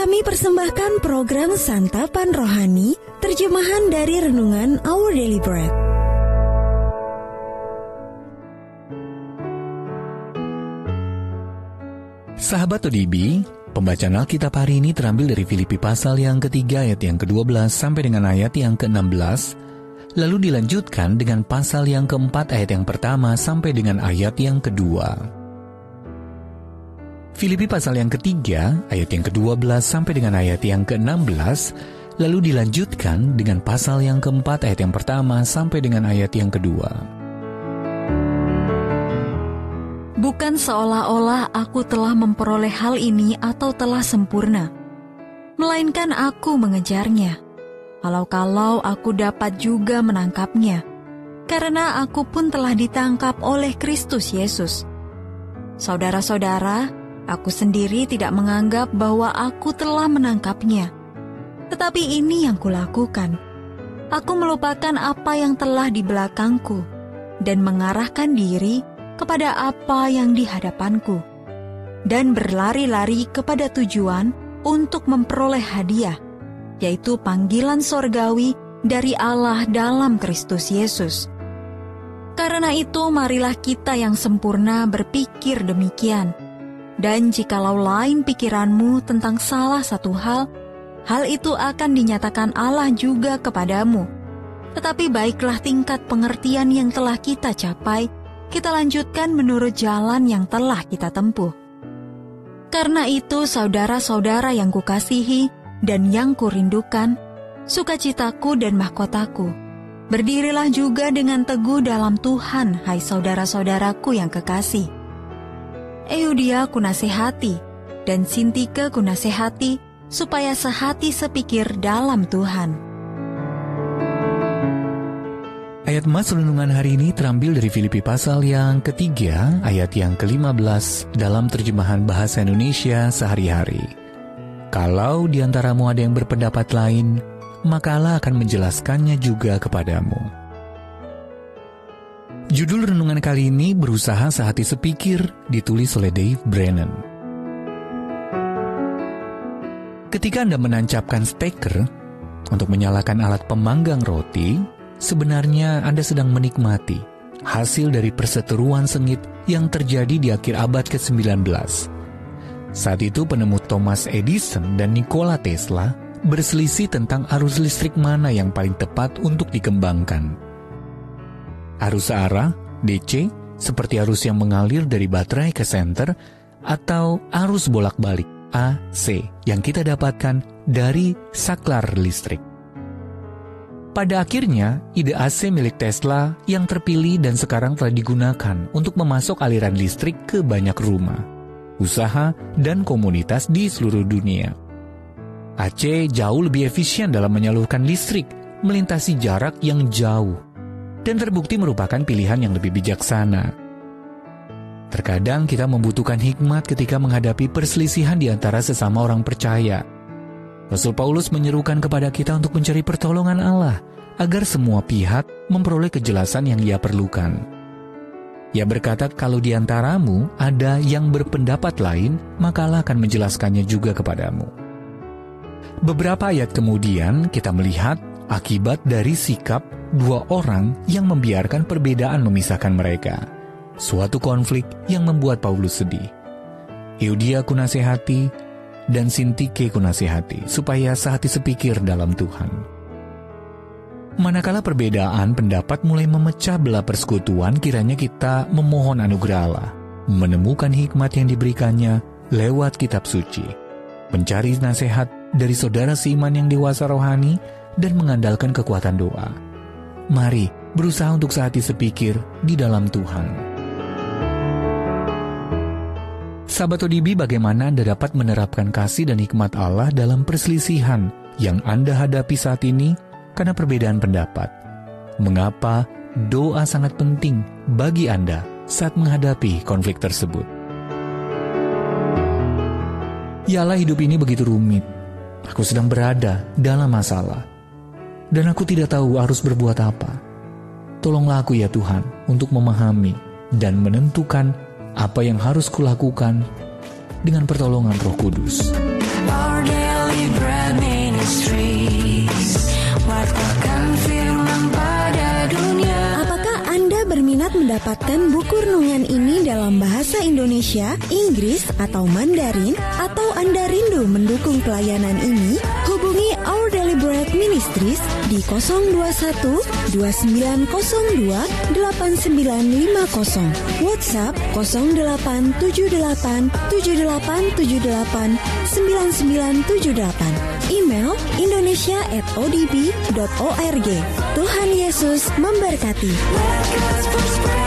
Kami persembahkan program Santapan Rohani, terjemahan dari Renungan Our Daily Bread. Sahabat ODB, pembacaan Alkitab hari ini terambil dari Filipi pasal yang ketiga ayat yang ke-12 sampai dengan ayat yang ke-16, lalu dilanjutkan dengan pasal yang keempat ayat yang pertama sampai dengan ayat yang kedua. Filipi pasal yang ketiga, ayat yang ke-12 sampai dengan ayat yang ke-16, lalu dilanjutkan dengan pasal yang keempat, ayat yang pertama sampai dengan ayat yang kedua. Bukan seolah-olah aku telah memperoleh hal ini atau telah sempurna, melainkan aku mengejarnya. Kalau aku dapat juga menangkapnya, karena aku pun telah ditangkap oleh Kristus Yesus. Saudara-saudara, aku sendiri tidak menganggap bahwa aku telah menangkapnya. Tetapi ini yang kulakukan. Aku melupakan apa yang telah di belakangku dan mengarahkan diri kepada apa yang di hadapanku, dan berlari-lari kepada tujuan untuk memperoleh hadiah, yaitu panggilan sorgawi dari Allah dalam Kristus Yesus. Karena itu, marilah kita yang sempurna berpikir demikian. Dan jikalau lain pikiranmu tentang salah satu hal itu akan dinyatakan Allah juga kepadamu. Tetapi baiklah tingkat pengertian yang telah kita capai, kita lanjutkan menurut jalan yang telah kita tempuh. Karena itu, saudara-saudara yang kukasihi dan yang kurindukan, sukacitaku dan mahkotaku, berdirilah juga dengan teguh dalam Tuhan, hai saudara-saudaraku yang kekasih. Euodia kunasihati, dan Sintike kunasihati, supaya sehati sepikir dalam Tuhan. Ayat Mas renungan hari ini terambil dari Filipi pasal yang ketiga, ayat yang ke-15 dalam terjemahan bahasa Indonesia sehari-hari. Kalau di antaramu ada yang berpendapat lain, maka Allah akan menjelaskannya juga kepadamu. Judul renungan kali ini berusaha sehati sepikir, ditulis oleh Dave Brennan. Ketika Anda menancapkan steker untuk menyalakan alat pemanggang roti, sebenarnya Anda sedang menikmati hasil dari perseteruan sengit yang terjadi di akhir abad ke-19. Saat itu penemu Thomas Edison dan Nikola Tesla berselisih tentang arus listrik mana yang paling tepat untuk dikembangkan. Arus searah, DC, seperti arus yang mengalir dari baterai ke senter, atau arus bolak-balik, AC, yang kita dapatkan dari saklar listrik. Pada akhirnya, ide AC milik Tesla yang terpilih dan sekarang telah digunakan untuk memasok aliran listrik ke banyak rumah, usaha, dan komunitas di seluruh dunia. AC jauh lebih efisien dalam menyalurkan listrik melintasi jarak yang jauh, dan terbukti merupakan pilihan yang lebih bijaksana. Terkadang kita membutuhkan hikmat ketika menghadapi perselisihan di antara sesama orang percaya. Rasul Paulus menyerukan kepada kita untuk mencari pertolongan Allah, agar semua pihak memperoleh kejelasan yang ia perlukan. Ia berkata, kalau di antaramu ada yang berpendapat lain, maka Allah akan menjelaskannya juga kepadamu. Beberapa ayat kemudian kita melihat akibat dari sikap dua orang yang membiarkan perbedaan memisahkan mereka. Suatu konflik yang membuat Paulus sedih. Euodia kunasihati dan Sintike kunasihati, supaya sehati sepikir dalam Tuhan. Manakala perbedaan pendapat mulai memecah belah persekutuan, kiranya kita memohon anugerah Allah, menemukan hikmat yang diberikannya lewat kitab suci, mencari nasihat dari saudara seiman yang dewasa rohani, dan mengandalkan kekuatan doa. Mari berusaha untuk sehati sepikir di dalam Tuhan. Sahabat ODB, bagaimana Anda dapat menerapkan kasih dan hikmat Allah dalam perselisihan yang Anda hadapi saat ini karena perbedaan pendapat? Mengapa doa sangat penting bagi Anda saat menghadapi konflik tersebut? Yalah, hidup ini begitu rumit. Aku sedang berada dalam masalah, dan aku tidak tahu harus berbuat apa. Tolonglah aku ya Tuhan untuk memahami dan menentukan apa yang harus kulakukan dengan pertolongan Roh Kudus. Our Daily Bread Ministries, wartakan firman pada dunia. Apakah Anda berminat mendapatkan buku renungan ini dalam bahasa Indonesia, Inggris, atau Mandarin? Atau Anda rindu mendukung pelayanan ini? Hubungi Our Daily Bread Ministries di 021 2902 8950, WhatsApp 0878 7878 9978, email indonesia@odb.org. Tuhan Yesus memberkati. Let God's voice spread.